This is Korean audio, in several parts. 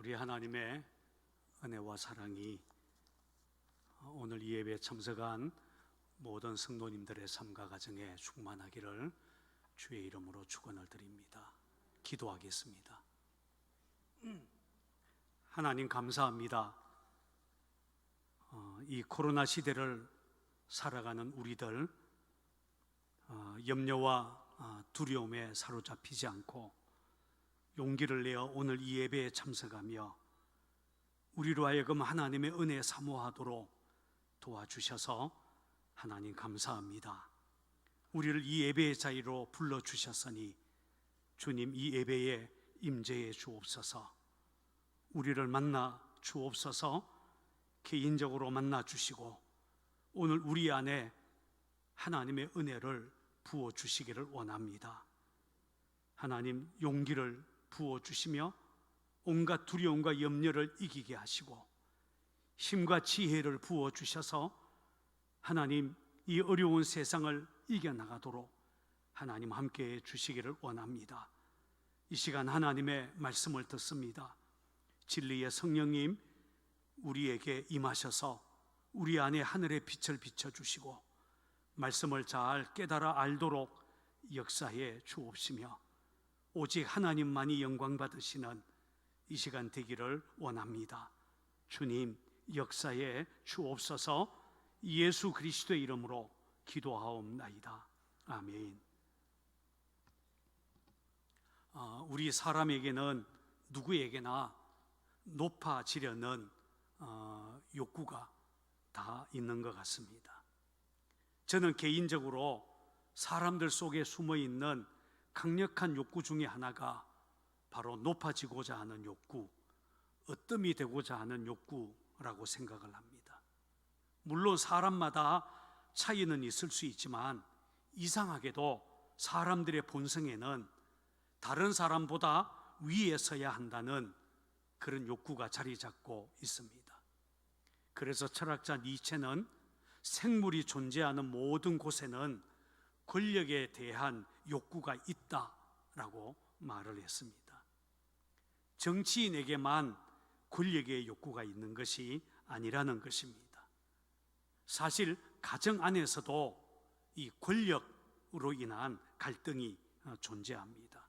우리 하나님의 은혜와 사랑이 오늘 이 예배에 참석한 모든 성도님들의 삶과 가정에 충만하기를 주의 이름으로 축원을 드립니다. 기도하겠습니다. 하나님 감사합니다. 이 코로나 시대를 살아가는 우리들 염려와 두려움에 사로잡히지 않고 용기를 내어 오늘 이 예배에 참석하며 우리로 하여금 하나님의 은혜 사모하도록 도와주셔서 하나님 감사합니다. 우리를 이 예배의 자리로 불러주셨으니 주님 이 예배에 임재해 주옵소서. 우리를 만나 주옵소서. 개인적으로 만나 주시고 오늘 우리 안에 하나님의 은혜를 부어 주시기를 원합니다. 하나님 용기를 부어 주시며 온갖 두려움과 염려를 이기게 하시고 힘과 지혜를 부어 주셔서 하나님 이 어려운 세상을 이겨나가도록 하나님 함께해 주시기를 원합니다. 이 시간 하나님의 말씀을 듣습니다. 진리의 성령님 우리에게 임하셔서 우리 안에 하늘의 빛을 비춰주시고 말씀을 잘 깨달아 알도록 역사해 주옵시며 오직 하나님만이 영광 받으시는 이 시간 되기를 원합니다. 주님 역사해 주옵소서. 예수 그리스도의 이름으로 기도하옵나이다. 아멘. 우리 사람에게는 누구에게나 높아지려는 욕구가 다 있는 것 같습니다. 저는 개인적으로 사람들 속에 숨어있는 강력한 욕구 중에 하나가 바로 높아지고자 하는 욕구, 으뜸이 되고자 하는 욕구라고 생각을 합니다. 물론 사람마다 차이는 있을 수 있지만 이상하게도 사람들의 본성에는 다른 사람보다 위에 서야 한다는 그런 욕구가 자리 잡고 있습니다. 그래서 철학자 니체는 생물이 존재하는 모든 곳에는 권력에 대한 욕구가 있다라고 말을 했습니다. 정치인에게만 권력의 욕구가 있는 것이 아니라는 것입니다. 사실 가정 안에서도 이 권력으로 인한 갈등이 존재합니다.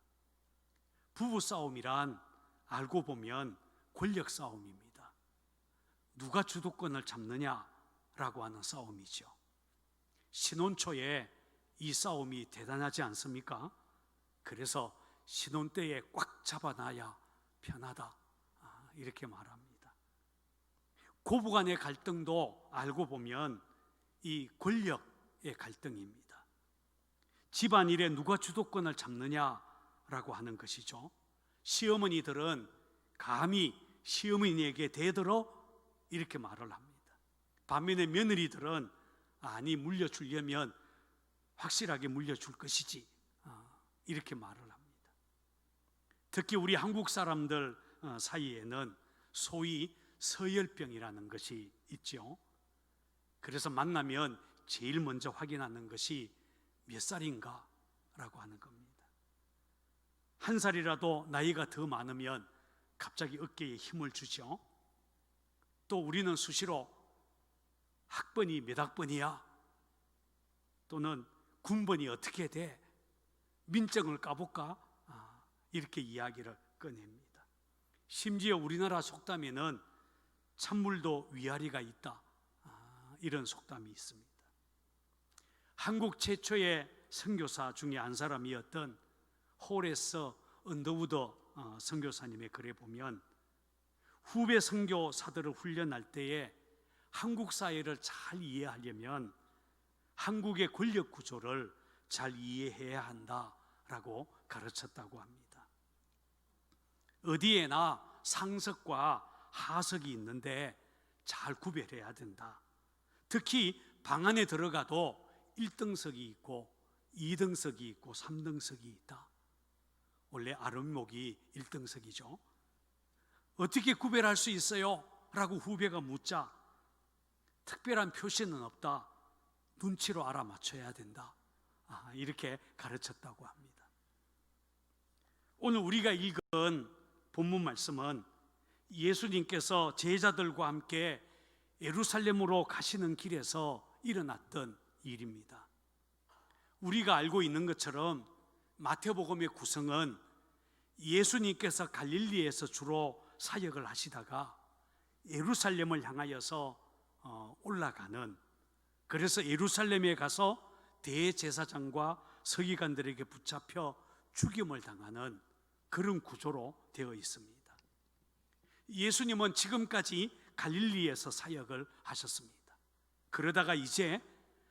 부부싸움이란 알고 보면 권력 싸움입니다. 누가 주도권을 잡느냐라고 하는 싸움이죠. 신혼 초에 이 싸움이 대단하지 않습니까? 그래서 신혼 때에 꽉 잡아놔야 편하다 이렇게 말합니다. 고부간의 갈등도 알고 보면 이 권력의 갈등입니다. 집안일에 누가 주도권을 잡느냐라고 하는 것이죠. 시어머니들은 감히 시어머니에게 대들어 이렇게 말을 합니다. 반면에 며느리들은 아니 물려주려면 확실하게 물려줄 것이지 이렇게 말을 합니다. 특히 우리 한국 사람들 사이에는 소위 서열병이라는 것이 있죠. 그래서 만나면 제일 먼저 확인하는 것이 몇 살인가 라고 하는 겁니다. 한 살이라도 나이가 더 많으면 갑자기 어깨에 힘을 주죠. 또 우리는 수시로 학번이 몇 학번이야? 또는 군번이 어떻게 돼? 민증을 까볼까? 이렇게 이야기를 꺼냅니다. 심지어 우리나라 속담에는 찬물도 위아래가 있다 이런 속담이 있습니다. 한국 최초의 선교사 중에 한 사람이었던 호레스 언더우드 선교사님의 글에 보면 후배 선교사들을 훈련할 때에 한국 사회를 잘 이해하려면 한국의 권력 구조를 잘 이해해야 한다라고 가르쳤다고 합니다. 어디에나 상석과 하석이 있는데 잘 구별해야 된다. 특히 방 안에 들어가도 1등석이 있고 2등석이 있고 3등석이 있다. 원래 아랫목이 1등석이죠. 어떻게 구별할 수 있어요? 라고 후배가 묻자 특별한 표시는 없다. 눈치로 알아맞혀야 된다. 이렇게 가르쳤다고 합니다. 오늘 우리가 읽은 본문 말씀은 예수님께서 제자들과 함께 예루살렘으로 가시는 길에서 일어났던 일입니다. 우리가 알고 있는 것처럼 마태복음의 구성은 예수님께서 갈릴리에서 주로 사역을 하시다가 예루살렘을 향하여서 올라가는, 그래서 예루살렘에 가서 대제사장과 서기관들에게 붙잡혀 죽임을 당하는 그런 구조로 되어 있습니다. 예수님은 지금까지 갈릴리에서 사역을 하셨습니다. 그러다가 이제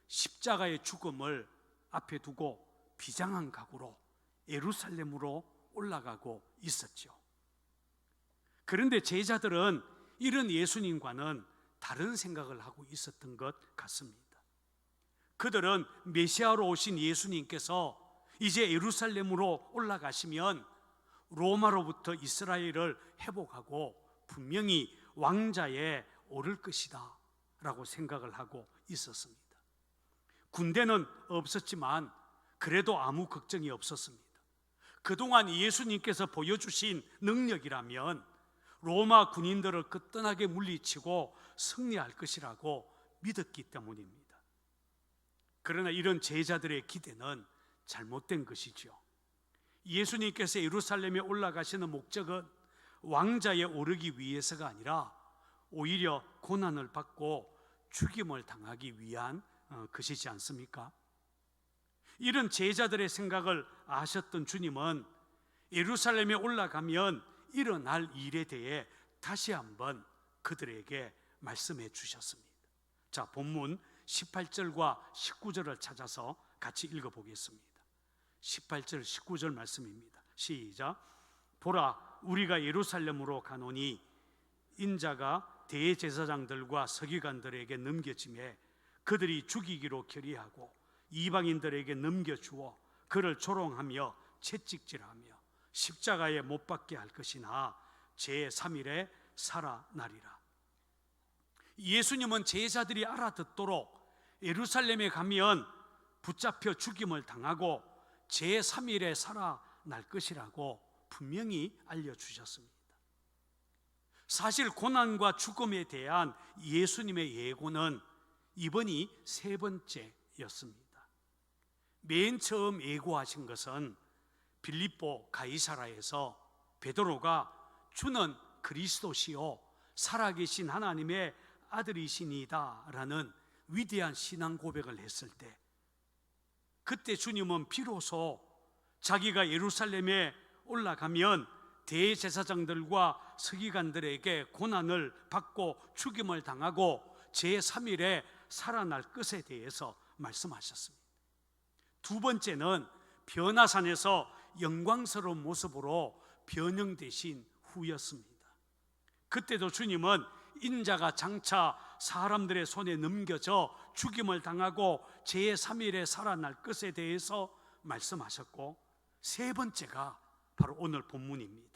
십자가의 죽음을 앞에 두고 비장한 각오로 예루살렘으로 올라가고 있었죠. 그런데 제자들은 이런 예수님과는 다른 생각을 하고 있었던 것 같습니다. 그들은 메시아로 오신 예수님께서 이제 예루살렘으로 올라가시면 로마로부터 이스라엘을 회복하고 분명히 왕자에 오를 것이다 라고 생각을 하고 있었습니다. 군대는 없었지만 그래도 아무 걱정이 없었습니다. 그동안 예수님께서 보여주신 능력이라면 로마 군인들을 끝끈하게 물리치고 승리할 것이라고 믿었기 때문입니다. 그러나 이런 제자들의 기대는 잘못된 것이죠. 예수님께서 예루살렘에 올라가시는 목적은 왕자에 오르기 위해서가 아니라 오히려 고난을 받고 죽임을 당하기 위한 것이지 않습니까? 이런 제자들의 생각을 아셨던 주님은 예루살렘에 올라가면 일어날 일에 대해 다시 한번 그들에게 말씀해 주셨습니다. 자, 본문 18절과 19절을 찾아서 같이 읽어보겠습니다. 18절 19절 말씀입니다. 시작. 보라, 우리가 예루살렘으로 가노니 인자가 대제사장들과 서기관들에게 넘겨짐에 그들이 죽이기로 결의하고 이방인들에게 넘겨주어 그를 조롱하며 채찍질하며 십자가에 못 박게 할 것이나 제3일에 살아나리라. 예수님은 제자들이 알아듣도록 예루살렘에 가면 붙잡혀 죽임을 당하고 제3일에 살아날 것이라고 분명히 알려주셨습니다. 사실 고난과 죽음에 대한 예수님의 예고는 이번이 세 번째였습니다. 맨 처음 예고하신 것은 빌립보 가이사라에서 베드로가 주는 그리스도시요 살아계신 하나님의 아들이시니다 라는 위대한 신앙 고백을 했을 때, 그때 주님은 비로소 자기가 예루살렘에 올라가면 대제사장들과 서기관들에게 고난을 받고 죽임을 당하고 제3일에 살아날 것에 대해서 말씀하셨습니다. 두 번째는 변화산에서 영광스러운 모습으로 변형되신 후였습니다. 그때도 주님은 인자가 장차 사람들의 손에 넘겨져 죽임을 당하고 제3일에 살아날 것에 대해서 말씀하셨고, 세 번째가 바로 오늘 본문입니다.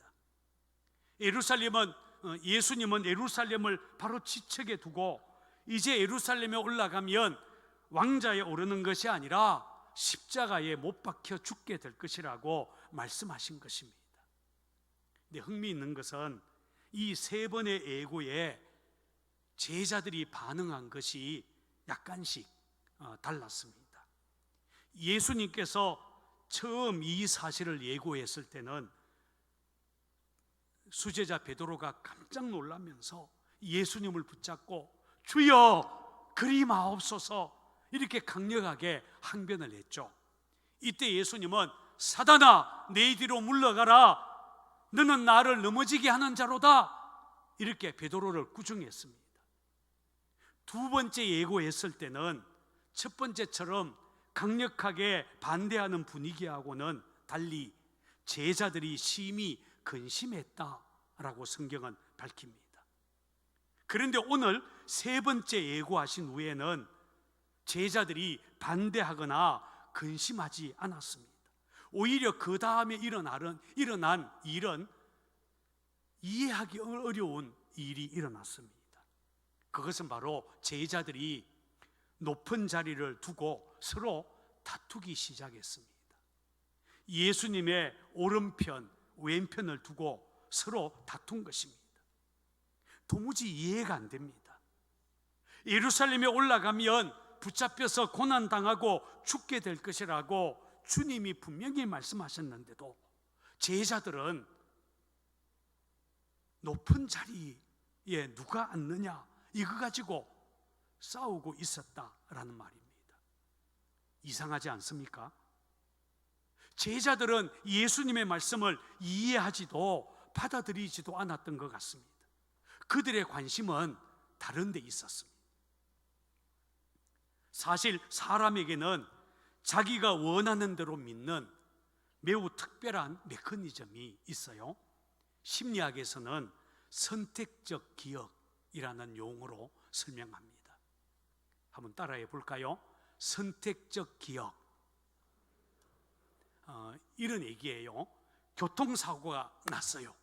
예수님은 예루살렘을 바로 지척에 두고 이제 예루살렘에 올라가면 왕자에 오르는 것이 아니라 십자가에 못 박혀 죽게 될 것이라고 말씀하신 것입니다. 근데 흥미있는 것은 이 세 번의 예고에 제자들이 반응한 것이 약간씩 달랐습니다. 예수님께서 처음 이 사실을 예고했을 때는 수제자 베드로가 깜짝 놀라면서 예수님을 붙잡고 주여 그리 마옵소서 이렇게 강력하게 항변을 했죠. 이때 예수님은 사단아 내 뒤로 물러가라, 너는 나를 넘어지게 하는 자로다, 이렇게 베드로를 꾸중했습니다. 두 번째 예고했을 때는 첫 번째처럼 강력하게 반대하는 분위기하고는 달리 제자들이 심히 근심했다라고 성경은 밝힙니다. 그런데 오늘 세 번째 예고하신 후에는 제자들이 반대하거나 근심하지 않았습니다. 오히려 그 다음에 일어난 일은 이해하기 어려운 일이 일어났습니다. 그것은 바로 제자들이 높은 자리를 두고 서로 다투기 시작했습니다. 예수님의 오른편, 왼편을 두고 서로 다툰 것입니다. 도무지 이해가 안 됩니다. 예루살렘에 올라가면 붙잡혀서 고난당하고 죽게 될 것이라고 주님이 분명히 말씀하셨는데도 제자들은 높은 자리에 누가 앉느냐 이거 가지고 싸우고 있었다라는 말입니다. 이상하지 않습니까? 제자들은 예수님의 말씀을 이해하지도 받아들이지도 않았던 것 같습니다. 그들의 관심은 다른 데 있었습니다. 사실 사람에게는 자기가 원하는 대로 믿는 매우 특별한 메커니즘이 있어요. 심리학에서는 선택적 기억이라는 용어로 설명합니다. 한번 따라해 볼까요? 선택적 기억. 이런 얘기예요. 교통사고가 났어요.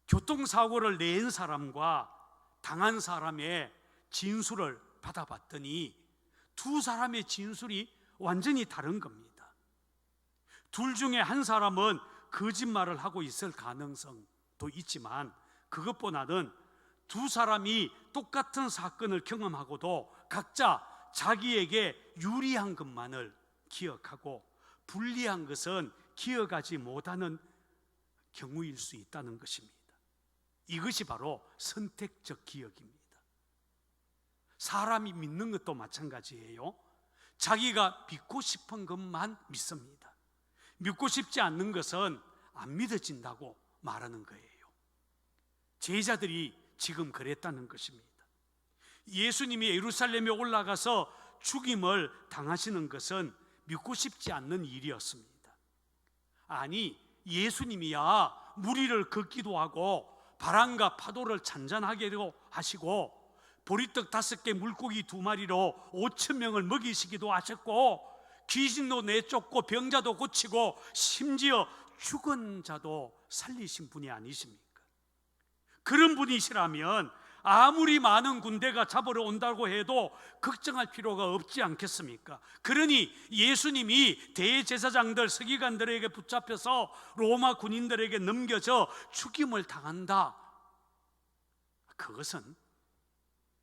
교통사고를 낸 사람과 당한 사람의 진술을 받아봤더니 두 사람의 진술이 완전히 다른 겁니다. 둘 중에 한 사람은 거짓말을 하고 있을 가능성도 있지만 그것보다는 두 사람이 똑같은 사건을 경험하고도 각자 자기에게 유리한 것만을 기억하고 불리한 것은 기억하지 못하는 경우일 수 있다는 것입니다. 이것이 바로 선택적 기억입니다. 사람이 믿는 것도 마찬가지예요. 자기가 믿고 싶은 것만 믿습니다. 믿고 싶지 않는 것은 안 믿어진다고 말하는 거예요. 제자들이 지금 그랬다는 것입니다. 예수님이 예루살렘에 올라가서 죽임을 당하시는 것은 믿고 싶지 않는 일이었습니다. 아니, 예수님이야 무리를 걷기도 하고 바람과 파도를 잔잔하게도 하시고 보리떡 5개 물고기 2마리로 5,000명을 먹이시기도 하셨고 귀신도 내쫓고 병자도 고치고 심지어 죽은 자도 살리신 분이 아니십니까? 그런 분이시라면 아무리 많은 군대가 잡으러 온다고 해도 걱정할 필요가 없지 않겠습니까? 그러니 예수님이 대제사장들, 서기관들에게 붙잡혀서 로마 군인들에게 넘겨져 죽임을 당한다, 그것은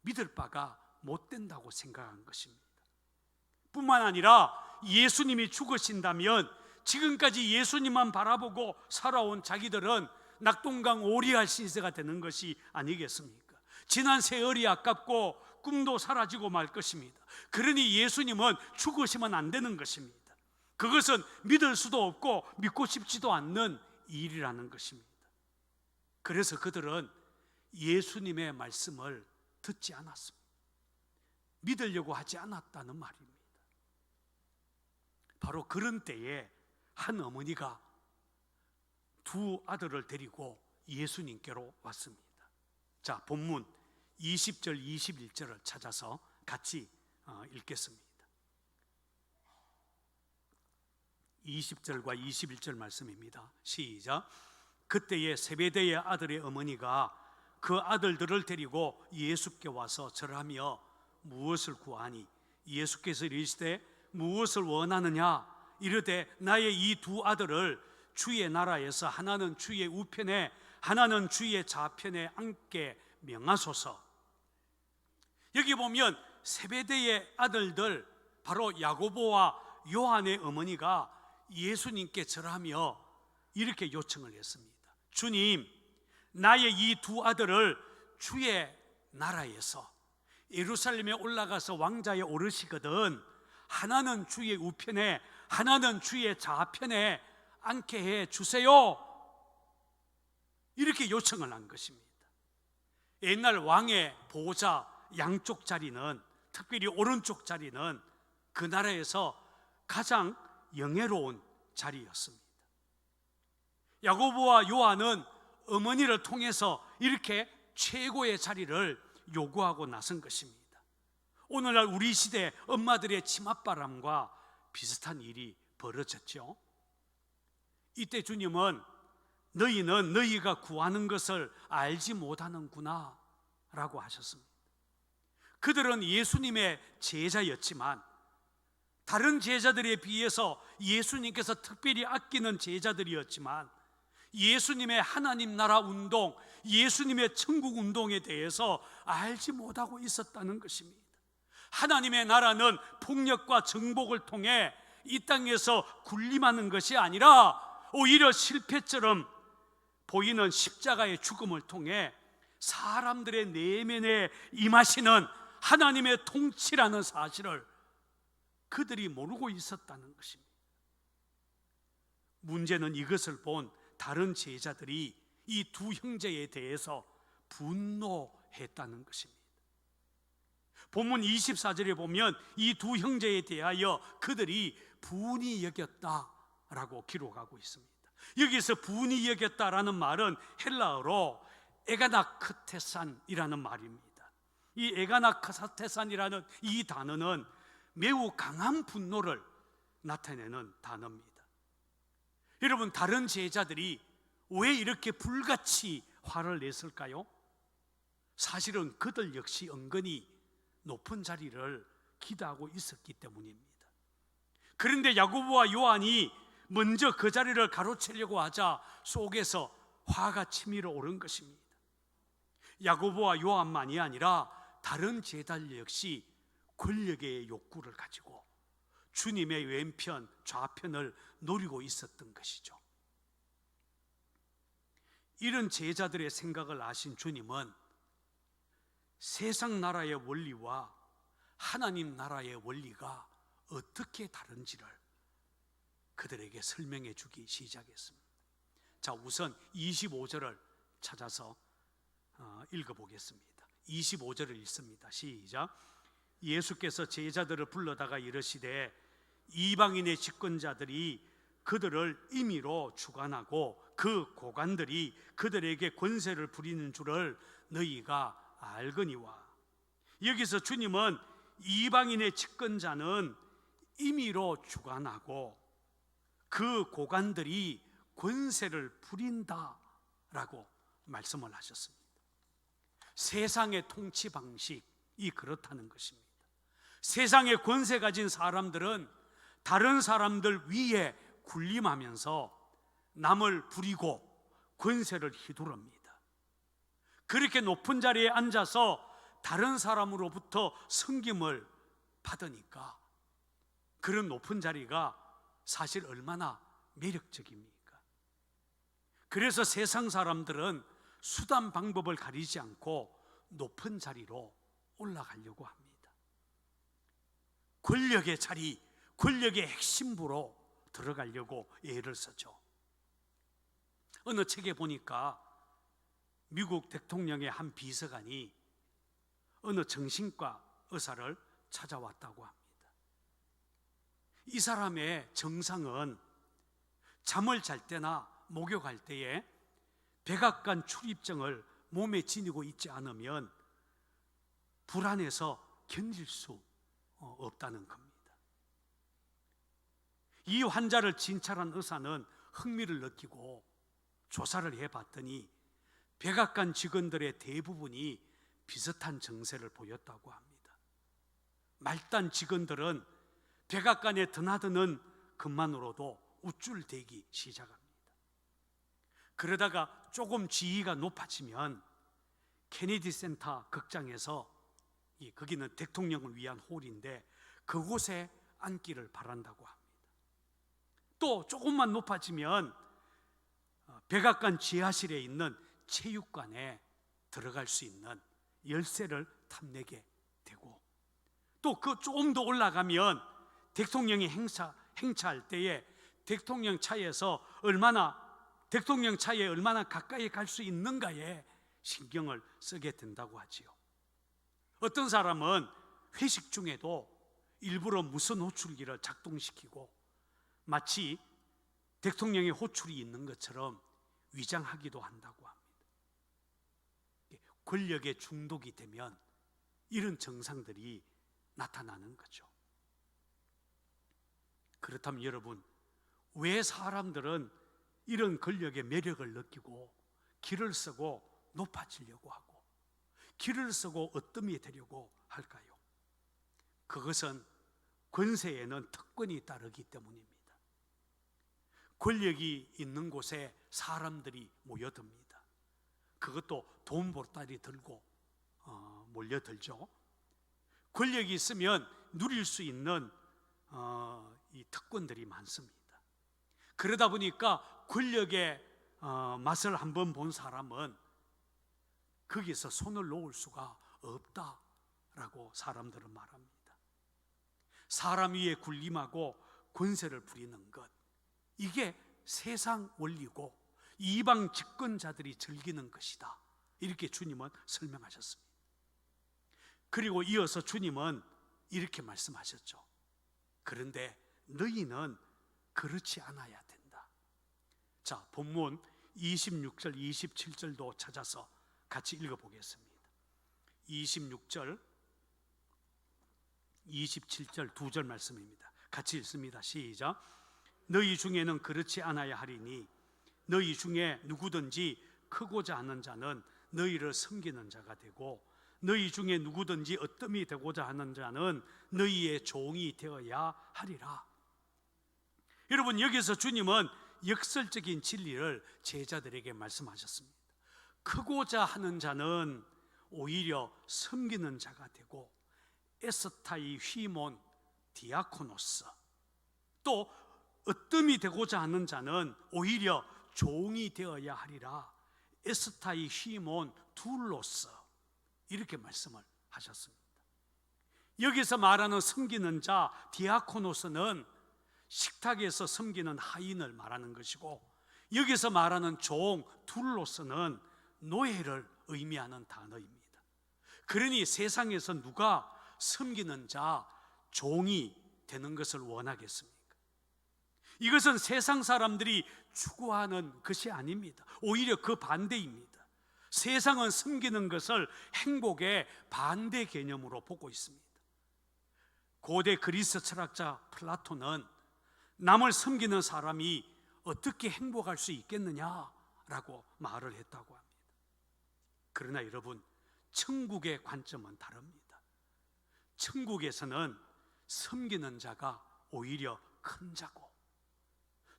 믿을 바가 못 된다고 생각한 것입니다. 뿐만 아니라 예수님이 죽으신다면 지금까지 예수님만 바라보고 살아온 자기들은 낙동강 오리알 신세가 되는 것이 아니겠습니까? 지난 세월이 아깝고 꿈도 사라지고 말 것입니다. 그러니 예수님은 죽으시면 안 되는 것입니다. 그것은 믿을 수도 없고 믿고 싶지도 않는 일이라는 것입니다. 그래서 그들은 예수님의 말씀을 듣지 않았습니다. 믿으려고 하지 않았다는 말입니다. 바로 그런 때에 한 어머니가 두 아들을 데리고 예수님께로 왔습니다. 자, 본문 20절 21절을 찾아서 같이 읽겠습니다. 20절과 21절 말씀입니다. 시작. 그때에 세베대의 아들의 어머니가 그 아들들을 데리고 예수께 와서 절하며 무엇을 구하니 예수께서 이르시되 무엇을 원하느냐 이르되 나의 이 두 아들을 주의 나라에서 하나는 주의 우편에 하나는 주의 좌편에 앉게 명하소서. 여기 보면 세베대의 아들들, 바로 야고보와 요한의 어머니가 예수님께 절하며 이렇게 요청을 했습니다. 주님, 나의 이 두 아들을 주의 나라에서 예루살렘에 올라가서 왕자에 오르시거든 하나는 주의 우편에 하나는 주의 좌편에 앉게 해 주세요. 이렇게 요청을 한 것입니다. 옛날 왕의 보좌 양쪽 자리는, 특별히 오른쪽 자리는 그 나라에서 가장 영예로운 자리였습니다. 야고보와 요한은 어머니를 통해서 이렇게 최고의 자리를 요구하고 나선 것입니다. 오늘날 우리 시대 엄마들의 치맛바람과 비슷한 일이 벌어졌죠. 이때 주님은 너희는 너희가 구하는 것을 알지 못하는구나 라고 하셨습니다. 그들은 예수님의 제자였지만 다른 제자들에 비해서 예수님께서 특별히 아끼는 제자들이었지만 예수님의 하나님 나라 운동, 예수님의 천국 운동에 대해서 알지 못하고 있었다는 것입니다. 하나님의 나라는 폭력과 정복을 통해 이 땅에서 군림하는 것이 아니라 오히려 실패처럼 보이는 십자가의 죽음을 통해 사람들의 내면에 임하시는 하나님의 통치라는 사실을 그들이 모르고 있었다는 것입니다. 문제는 이것을 본 다른 제자들이 이 두 형제에 대해서 분노했다는 것입니다. 본문 24절에 보면 이 두 형제에 대하여 그들이 분이 여겼다라고 기록하고 있습니다. 여기서 분이 여겼다라는 말은 헬라어로 에가나크테산이라는 말입니다. 이 에가나크테산이라는 이 단어는 매우 강한 분노를 나타내는 단어입니다. 여러분, 다른 제자들이 왜 이렇게 불같이 화를 냈을까요? 사실은 그들 역시 은근히 높은 자리를 기대하고 있었기 때문입니다. 그런데 야고보와 요한이 먼저 그 자리를 가로채려고 하자 속에서 화가 치밀어 오른 것입니다. 야고보와 요한만이 아니라 다른 제자들 역시 권력의 욕구를 가지고 주님의 왼편, 좌편을 노리고 있었던 것이죠. 이런 제자들의 생각을 아신 주님은 세상 나라의 원리와 하나님 나라의 원리가 어떻게 다른지를 그들에게 설명해 주기 시작했습니다. 자, 우선 25절을 찾아서 읽어보겠습니다. 25절을 읽습니다. 시작. 예수께서 제자들을 불러다가 이르시되 이방인의 집권자들이 그들을 임의로 주관하고 그 고관들이 그들에게 권세를 부리는 줄을 너희가 알거니와. 여기서 주님은 이방인의 집권자는 임의로 주관하고 그 고관들이 권세를 부린다라고 말씀을 하셨습니다. 세상의 통치 방식이 그렇다는 것입니다. 세상에 권세 가진 사람들은 다른 사람들 위에 군림하면서 남을 부리고 권세를 휘두릅니다. 그렇게 높은 자리에 앉아서 다른 사람으로부터 섬김을 받으니까 그런 높은 자리가 사실 얼마나 매력적입니까? 그래서 세상 사람들은 수단 방법을 가리지 않고 높은 자리로 올라가려고 합니다. 권력의 자리, 권력의 핵심부로 들어가려고 애를 쓰죠. 어느 책에 보니까 미국 대통령의 한 비서관이 어느 정신과 의사를 찾아왔다고 합니다. 이 사람의 정상은 잠을 잘 때나 목욕할 때에 백악관 출입증을 몸에 지니고 있지 않으면 불안해서 견딜 수 없다는 겁니다. 이 환자를 진찰한 의사는 흥미를 느끼고 조사를 해봤더니 백악관 직원들의 대부분이 비슷한 증세를 보였다고 합니다. 말단 직원들은 백악관에 드나드는 것만으로도 우쭐대기 시작합니다. 그러다가 조금 지위가 높아지면 케네디 센터 극장에서, 거기는 대통령을 위한 홀인데 그곳에 앉기를 바란다고 합니다. 또 조금만 높아지면 백악관 지하실에 있는 체육관에 들어갈 수 있는 열쇠를 탐내게 되고, 또 그 조금 더 올라가면 대통령이 행차할 때에 대통령 차에 얼마나 가까이 갈 수 있는가에 신경을 쓰게 된다고 하지요. 어떤 사람은 회식 중에도 일부러 무선 호출기를 작동시키고 마치 대통령의 호출이 있는 것처럼 위장하기도 한다고 합니다. 권력에 중독이 되면 이런 증상들이 나타나는 거죠. 그렇다면 여러분, 왜 사람들은 이런 권력의 매력을 느끼고 길을 쓰고 높아지려고 하고 길을 쓰고 어뜸이 되려고 할까요? 그것은 권세에는 특권이 따르기 때문입니다. 권력이 있는 곳에 사람들이 모여듭니다. 그것도 돈 보따리 들고 몰려들죠. 권력이 있으면 누릴 수 있는 이 특권들이 많습니다. 그러다 보니까 권력의 맛을 한번 본 사람은 거기서 손을 놓을 수가 없다라고 사람들은 말합니다. 사람 위에 군림하고 권세를 부리는 것, 이게 세상 원리고 이방 집권자들이 즐기는 것이다, 이렇게 주님은 설명하셨습니다. 그리고 이어서 주님은 이렇게 말씀하셨죠. 그런데 너희는 그렇지 않아야 된다. 자, 본문 26절 27절도 찾아서 같이 읽어보겠습니다. 26절 27절 두 절 말씀입니다. 같이 읽습니다. 시작. 너희 중에는 그렇지 않아야 하리니 너희 중에 누구든지 크고자 하는 자는 너희를 섬기는 자가 되고 너희 중에 누구든지 어뜸이 되고자 하는 자는 너희의 종이 되어야 하리라. 여러분, 여기서 주님은 역설적인 진리를 제자들에게 말씀하셨습니다. 크고자 하는 자는 오히려 섬기는 자가 되고 에스타이 휘몬 디아코노스, 또 어뜸이 되고자 하는 자는 오히려 종이 되어야 하리라. 에스타이 휘몬 둘로스, 이렇게 말씀을 하셨습니다. 여기서 말하는 섬기는 자 디아코노스는 식탁에서 섬기는 하인을 말하는 것이고, 여기서 말하는 종 둘로스는 노예를 의미하는 단어입니다. 그러니 세상에서 누가 섬기는 자, 종이 되는 것을 원하겠습니까? 이것은 세상 사람들이 추구하는 것이 아닙니다. 오히려 그 반대입니다. 세상은 섬기는 것을 행복의 반대 개념으로 보고 있습니다. 고대 그리스 철학자 플라톤은 남을 섬기는 사람이 어떻게 행복할 수 있겠느냐라고 말을 했다고 합니다. 그러나 여러분, 천국의 관점은 다릅니다. 천국에서는 섬기는 자가 오히려 큰 자고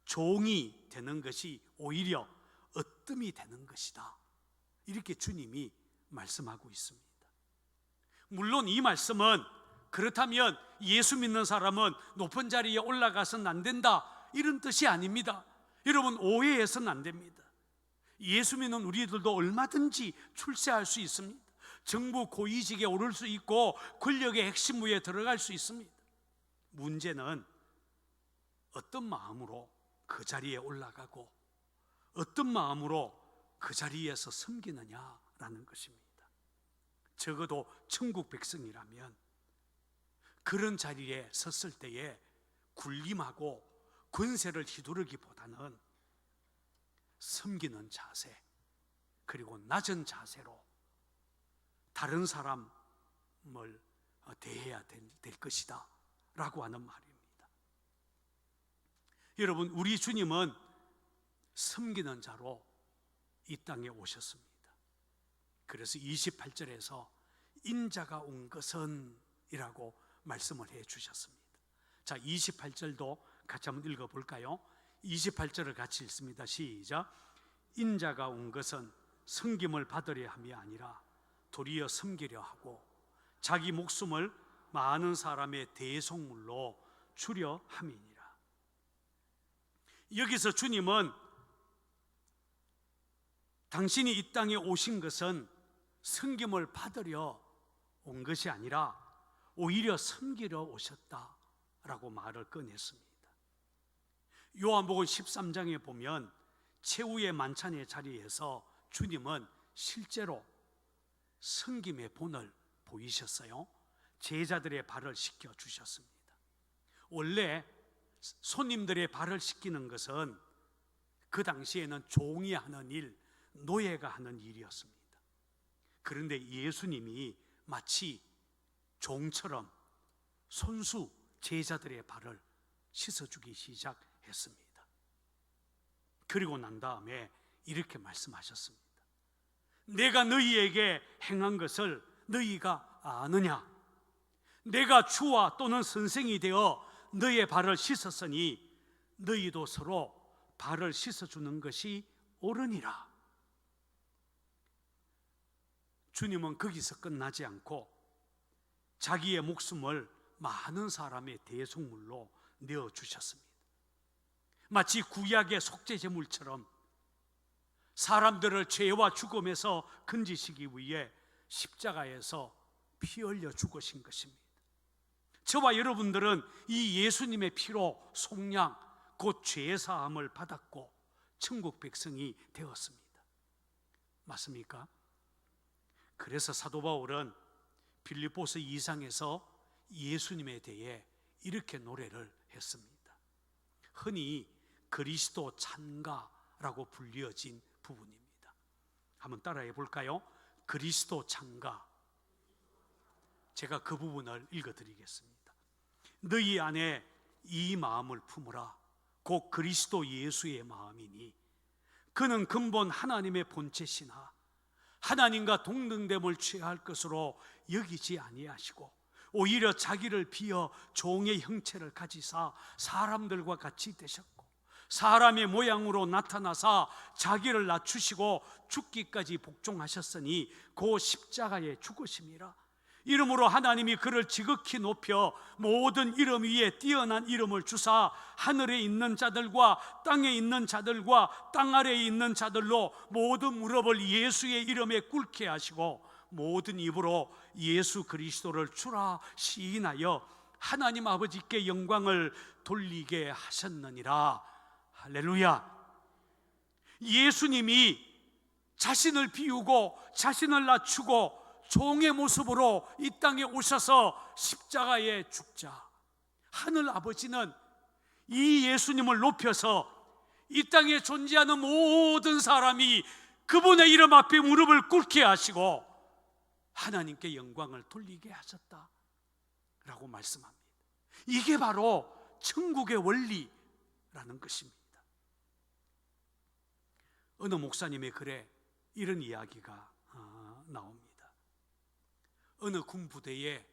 종이 되는 것이 오히려 으뜸이 되는 것이다, 이렇게 주님이 말씀하고 있습니다. 물론 이 말씀은 그렇다면 예수 믿는 사람은 높은 자리에 올라가서는 안 된다, 이런 뜻이 아닙니다. 여러분, 오해해서는 안 됩니다. 예수 믿는 우리들도 얼마든지 출세할 수 있습니다. 정부 고위직에 오를 수 있고 권력의 핵심부에 들어갈 수 있습니다. 문제는 어떤 마음으로 그 자리에 올라가고 어떤 마음으로 그 자리에서 섬기느냐라는 것입니다. 적어도 천국 백성이라면 그런 자리에 섰을 때에 군림하고 권세를 휘두르기보다는 섬기는 자세, 그리고 낮은 자세로 다른 사람을 대해야 될 것이다 라고 하는 말입니다. 여러분, 우리 주님은 섬기는 자로 이 땅에 오셨습니다. 그래서 28절에서 인자가 온 것은 이라고 말씀을 해 주셨습니다. 자, 28절도 같이 한번 읽어볼까요? 28절을 같이 읽습니다. 시작. 인자가 온 것은 섬김을 받으려 함이 아니라 도리어 섬기려 하고 자기 목숨을 많은 사람의 대속물로 주려 함이니라. 여기서 주님은 당신이 이 땅에 오신 것은 섬김을 받으려 온 것이 아니라 오히려 섬기려 오셨다라고 말을 꺼냈습니다. 요한복음 13장에 보면 최후의 만찬의 자리에서 주님은 실제로 섬김의 본을 보이셨어요. 제자들의 발을 씻겨 주셨습니다. 원래 손님들의 발을 씻기는 것은 그 당시에는 종이 하는 일, 노예가 하는 일이었습니다. 그런데 예수님이 마치 종처럼 손수 제자들의 발을 씻어주기 시작했습니다. 그리고 난 다음에 이렇게 말씀하셨습니다. 내가 너희에게 행한 것을 너희가 아느냐? 내가 주와 또는 선생이 되어 너희의 발을 씻었으니 너희도 서로 발을 씻어주는 것이 옳으니라. 주님은 거기서 끝나지 않고 자기의 목숨을 많은 사람의 대속물로 내어주셨습니다. 마치 구약의 속죄제물처럼 사람들을 죄와 죽음에서 건지시기 위해 십자가에서 피 흘려 죽으신 것입니다. 저와 여러분들은 이 예수님의 피로 속량, 곧 죄사함을 받았고 천국 백성이 되었습니다. 맞습니까? 그래서 사도 바울은 빌립보서 2장에서 예수님에 대해 이렇게 노래를 했습니다. 흔히 그리스도 찬가라고 불리어진 부분입니다. 한번 따라해 볼까요? 그리스도 찬가. 제가 그 부분을 읽어드리겠습니다. 너희 안에 이 마음을 품으라. 곧 그리스도 예수의 마음이니 그는 근본 하나님의 본체시나 하나님과 동등됨을 취할 것으로 여기지 아니하시고 오히려 자기를 비어 종의 형체를 가지사 사람들과 같이 되셨고 사람의 모양으로 나타나사 자기를 낮추시고 죽기까지 복종하셨으니 그 십자가에 죽으심이라. 이름으로 하나님이 그를 지극히 높여 모든 이름 위에 뛰어난 이름을 주사 하늘에 있는 자들과 땅에 있는 자들과 땅 아래에 있는 자들로 모든 무릎을 예수의 이름에 꿇게 하시고 모든 입으로 예수 그리스도를 주라 시인하여 하나님 아버지께 영광을 돌리게 하셨느니라. 할렐루야. 예수님이 자신을 비우고 자신을 낮추고 종의 모습으로 이 땅에 오셔서 십자가에 죽자 하늘 아버지는 이 예수님을 높여서 이 땅에 존재하는 모든 사람이 그분의 이름 앞에 무릎을 꿇게 하시고 하나님께 영광을 돌리게 하셨다라고 말씀합니다. 이게 바로 천국의 원리라는 것입니다. 어느 목사님의 글에 이런 이야기가 나옵니다. 어느 군부대에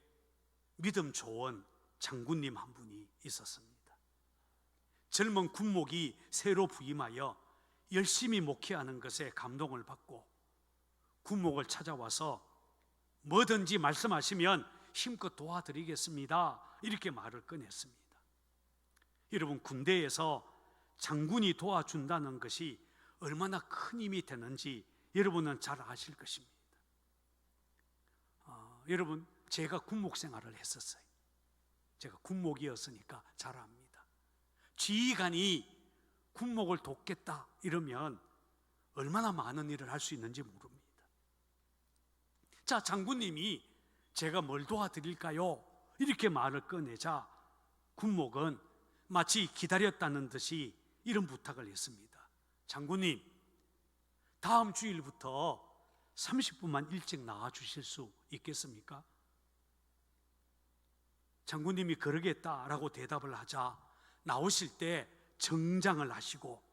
믿음 좋은 장군님 한 분이 있었습니다. 젊은 군목이 새로 부임하여 열심히 목회하는 것에 감동을 받고 군목을 찾아와서 뭐든지 말씀하시면 힘껏 도와드리겠습니다, 이렇게 말을 꺼냈습니다. 여러분, 군대에서 장군이 도와준다는 것이 얼마나 큰 힘이 되는지 여러분은 잘 아실 것입니다. 여러분, 제가 군목 생활을 했었어요. 제가 군목이었으니까 잘 압니다. 지휘관이 군목을 돕겠다 이러면 얼마나 많은 일을 할 수 있는지 모릅니다. 자, 장군님이 제가 뭘 도와드릴까요? 이렇게 말을 꺼내자 군목은 마치 기다렸다는 듯이 이런 부탁을 했습니다. 장군님, 다음 주일부터 30분만 일찍 나와 주실 수 있겠습니까? 장군님이 그러겠다라고 대답을 하자 나오실 때 정장을 하시고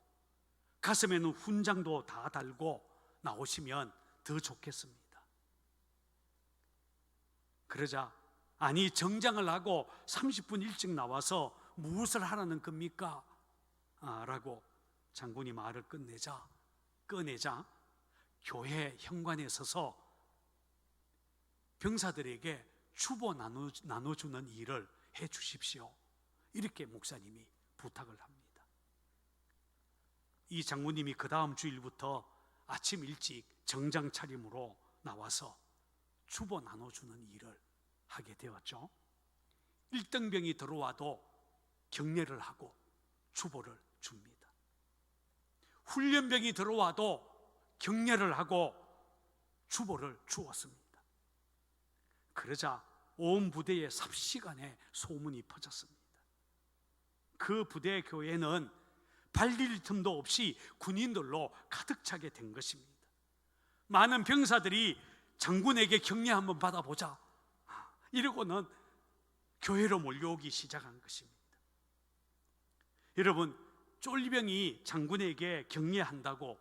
가슴에는 훈장도 다 달고 나오시면 더 좋겠습니다. 그러자 아니, 정장을 하고 30분 일찍 나와서 무엇을 하라는 겁니까? 라고 장군이 말을 꺼내자 교회 현관에 서서 병사들에게 추보 나눠주는 일을 해 주십시오, 이렇게 목사님이 부탁을 합니다. 이 장군님이 그 다음 주일부터 아침 일찍 정장 차림으로 나와서 추보 나눠주는 일을 하게 되었죠. 1등병이 들어와도 격려를 하고 추보를 줍니다. 훈련병이 들어와도 격려를 하고 추보를 주었습니다. 그러자 온 부대에 삽시간에 소문이 퍼졌습니다. 그 부대 교회는 발릴 틈도 없이 군인들로 가득 차게 된 것입니다. 많은 병사들이 장군에게 격려 한번 받아보자 이러고는 교회로 몰려오기 시작한 것입니다. 여러분, 쫄병이 장군에게 격려한다고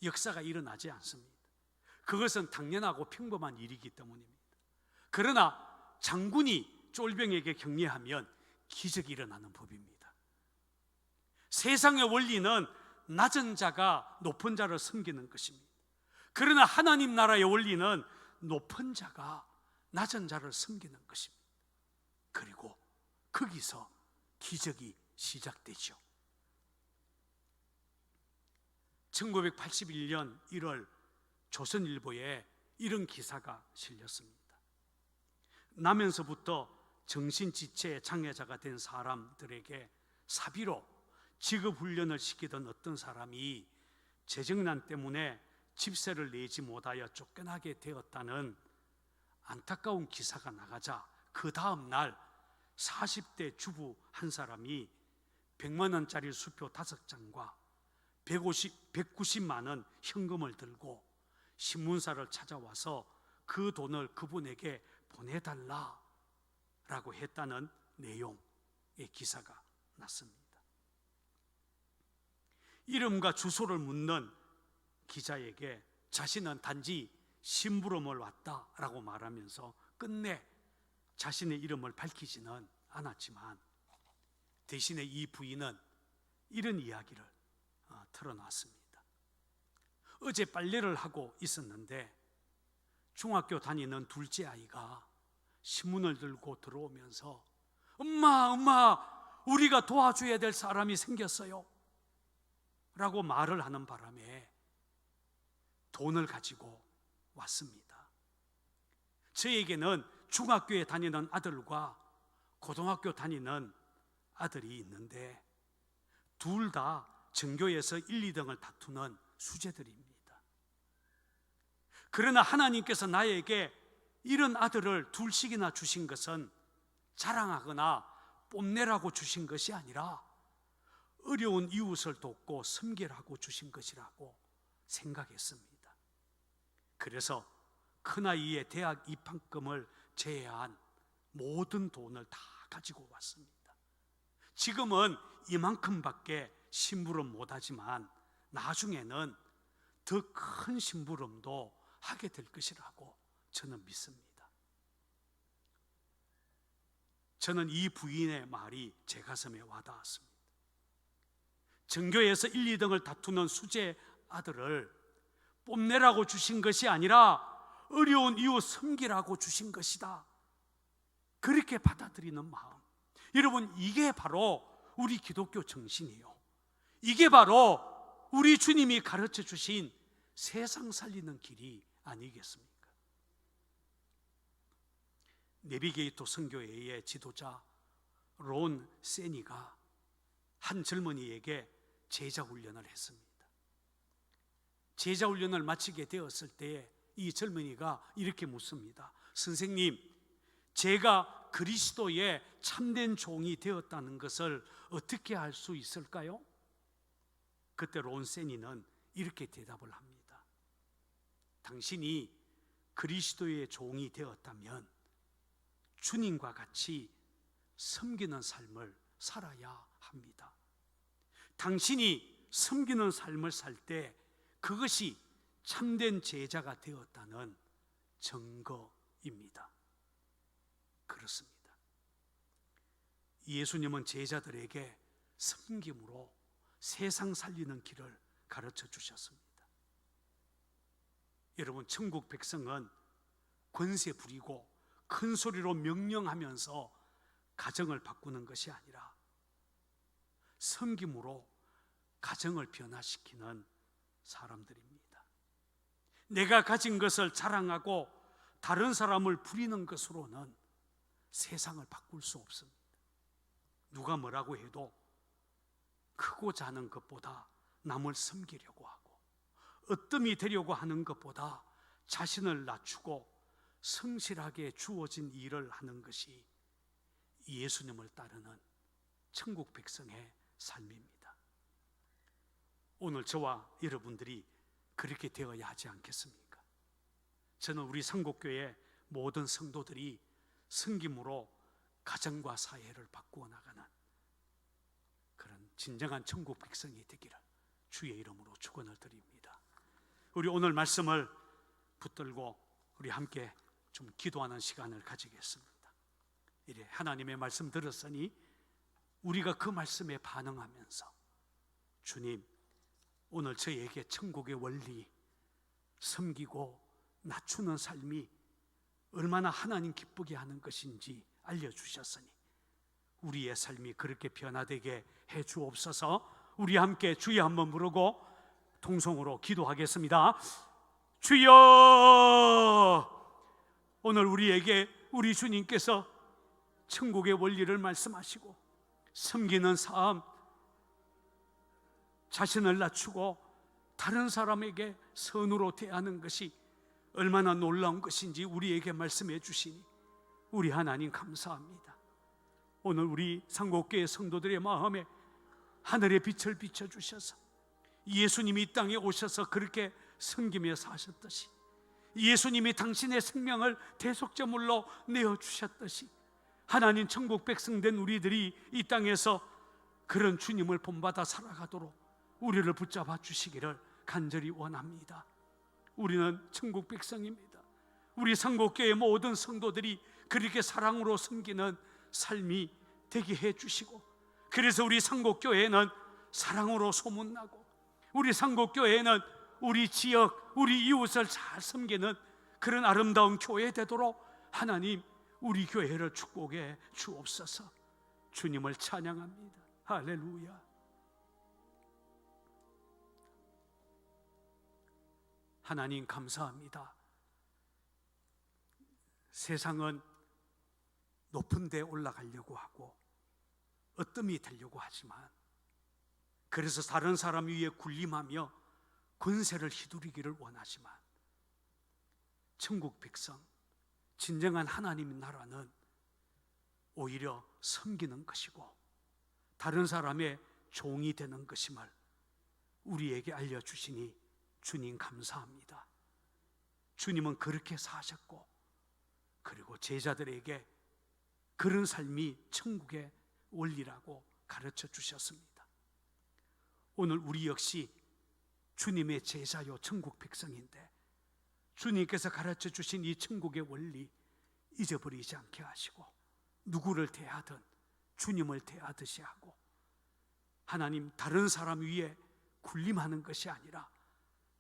역사가 일어나지 않습니다. 그것은 당연하고 평범한 일이기 때문입니다. 그러나 장군이 쫄병에게 격려하면 기적이 일어나는 법입니다. 세상의 원리는 낮은 자가 높은 자를 섬기는 것입니다. 그러나 하나님 나라의 원리는 높은 자가 낮은 자를 섬기는 것입니다. 그리고 거기서 기적이 시작되죠. 1981년 1월 조선일보에 이런 기사가 실렸습니다. 나면서부터 정신지체 장애자가 된 사람들에게 사비로 직업훈련을 시키던 어떤 사람이 재정난 때문에 집세를 내지 못하여 쫓겨나게 되었다는 안타까운 기사가 나가자 그 다음 날 40대 주부 한 사람이 100만 원짜리 수표 5장과 190만 원 현금을 들고 신문사를 찾아와서 그 돈을 그분에게 보내달라라고 했다는 내용의 기사가 났습니다. 이름과 주소를 묻는 기자에게 자신은 단지 심부름을 왔다라고 말하면서 끝내 자신의 이름을 밝히지는 않았지만 대신에 이 부인은 이런 이야기를 털어놨습니다. 어제 빨래를 하고 있었는데 중학교 다니는 둘째 아이가 신문을 들고 들어오면서 엄마 우리가 도와줘야 될 사람이 생겼어요 라고 말을 하는 바람에 돈을 가지고 왔습니다. 저에게는 중학교에 다니는 아들과 고등학교 다니는 아들이 있는데 둘 다 전교에서 1, 2등을 다투는 수재들입니다. 그러나 하나님께서 나에게 이런 아들을 둘씩이나 주신 것은 자랑하거나 뽐내라고 주신 것이 아니라 어려운 이웃을 돕고 섬기라고 주신 것이라고 생각했습니다. 그래서 큰아이의 대학 입학금을 제외한 모든 돈을 다 가지고 왔습니다. 지금은 이만큼밖에 심부름 못하지만 나중에는 더 큰 심부름도 하게 될 것이라고 저는 믿습니다. 저는 이 부인의 말이 제 가슴에 와닿았습니다. 전교에서 1, 2등을 다투는 수재 아들을 뽐내라고 주신 것이 아니라 어려운 이웃 섬기라고 주신 것이다. 그렇게 받아들이는 마음. 여러분, 이게 바로 우리 기독교 정신이에요. 이게 바로 우리 주님이 가르쳐 주신 세상 살리는 길이 아니겠습니까? 내비게이터 선교회의 지도자 론 세니가 한 젊은이에게 제자 훈련을 했습니다. 제자 훈련을 마치게 되었을 때 이 젊은이가 이렇게 묻습니다. 선생님, 제가 그리스도의 참된 종이 되었다는 것을 어떻게 알 수 있을까요? 그때 론 세니는 이렇게 대답을 합니다. 당신이 그리스도의 종이 되었다면 주님과 같이 섬기는 삶을 살아야 합니다. 당신이 섬기는 삶을 살 때 그것이 참된 제자가 되었다는 증거입니다. 그렇습니다. 예수님은 제자들에게 섬김으로 세상 살리는 길을 가르쳐 주셨습니다. 여러분, 천국 백성은 권세 부리고 큰 소리로 명령하면서 가정을 바꾸는 것이 아니라 섬김으로 가정을 변화시키는 사람들입니다. 내가 가진 것을 자랑하고 다른 사람을 부리는 것으로는 세상을 바꿀 수 없습니다. 누가 뭐라고 해도 크고 자는 것보다 남을 섬기려고 하고 으뜸이 되려고 하는 것보다 자신을 낮추고 성실하게 주어진 일을 하는 것이 예수님을 따르는 천국 백성의 삶입니다. 오늘 저와 여러분들이 그렇게 되어야 하지 않겠습니까? 저는 우리 상곡교회 모든 성도들이 섬김으로 가정과 사회를 바꾸어 나가는 그런 진정한 천국 백성이 되기를 주의 이름으로 축원을 드립니다. 우리 오늘 말씀을 붙들고 우리 함께 좀 기도하는 시간을 가지겠습니다. 이래 하나님의 말씀 들었으니 우리가 그 말씀에 반응하면서 주님, 오늘 저에게 천국의 원리, 섬기고 낮추는 삶이 얼마나 하나님 기쁘게 하는 것인지 알려주셨으니 우리의 삶이 그렇게 변화되게 해 주옵소서. 우리 함께 주여 한번 부르고 통성으로 기도하겠습니다. 주여, 오늘 우리에게 우리 주님께서 천국의 원리를 말씀하시고 섬기는 삶, 자신을 낮추고 다른 사람에게 선으로 대하는 것이 얼마나 놀라운 것인지 우리에게 말씀해 주시니 우리 하나님 감사합니다. 오늘 우리 상곡교회 성도들의 마음에 하늘의 빛을 비춰주셔서 예수님이 이 땅에 오셔서 그렇게 섬기며 사셨듯이, 예수님이 당신의 생명을 대속제물로 내어주셨듯이 하나님 천국 백성된 우리들이 이 땅에서 그런 주님을 본받아 살아가도록 우리를 붙잡아 주시기를 간절히 원합니다. 우리는 천국 백성입니다. 우리 상곡교회 모든 성도들이 그렇게 사랑으로 섬기는 삶이 되게 해 주시고, 그래서 우리 상곡교회는 사랑으로 소문나고, 우리 상곡교회는 우리 지역, 우리 이웃을 잘 섬기는 그런 아름다운 교회 되도록 하나님 우리 교회를 축복해 주옵소서. 주님을 찬양합니다. 할렐루야. 하나님 감사합니다. 세상은 높은 데 올라가려고 하고 어뜸이 되려고 하지만, 그래서 다른 사람 위에 군림하며 권세를 휘두르기를 원하지만, 천국 백성, 진정한 하나님의 나라는 오히려 섬기는 것이고 다른 사람의 종이 되는 것임을 우리에게 알려주시니 주님 감사합니다. 주님은 그렇게 사셨고, 그리고 제자들에게 그런 삶이 천국의 원리라고 가르쳐 주셨습니다. 오늘 우리 역시 주님의 제자요 천국 백성인데, 주님께서 가르쳐 주신 이 천국의 원리 잊어버리지 않게 하시고, 누구를 대하든 주님을 대하듯이 하고, 하나님 다른 사람 위에 군림하는 것이 아니라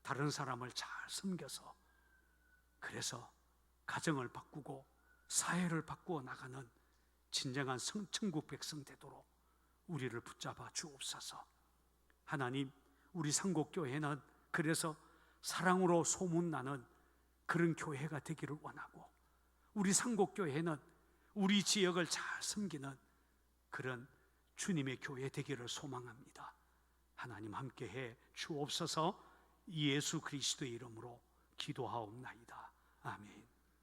다른 사람을 잘 섬겨서, 그래서 가정을 바꾸고 사회를 바꾸어 나가는 진정한 천국 백성 되도록 우리를 붙잡아 주옵소서. 하나님, 우리 상곡교회는 그래서 사랑으로 소문나는 그런 교회가 되기를 원하고, 우리 상곡교회는 우리 지역을 잘 섬기는 그런 주님의 교회 되기를 소망합니다. 하나님 함께해 주옵소서. 예수 그리스도의 이름으로 기도하옵나이다. 아멘.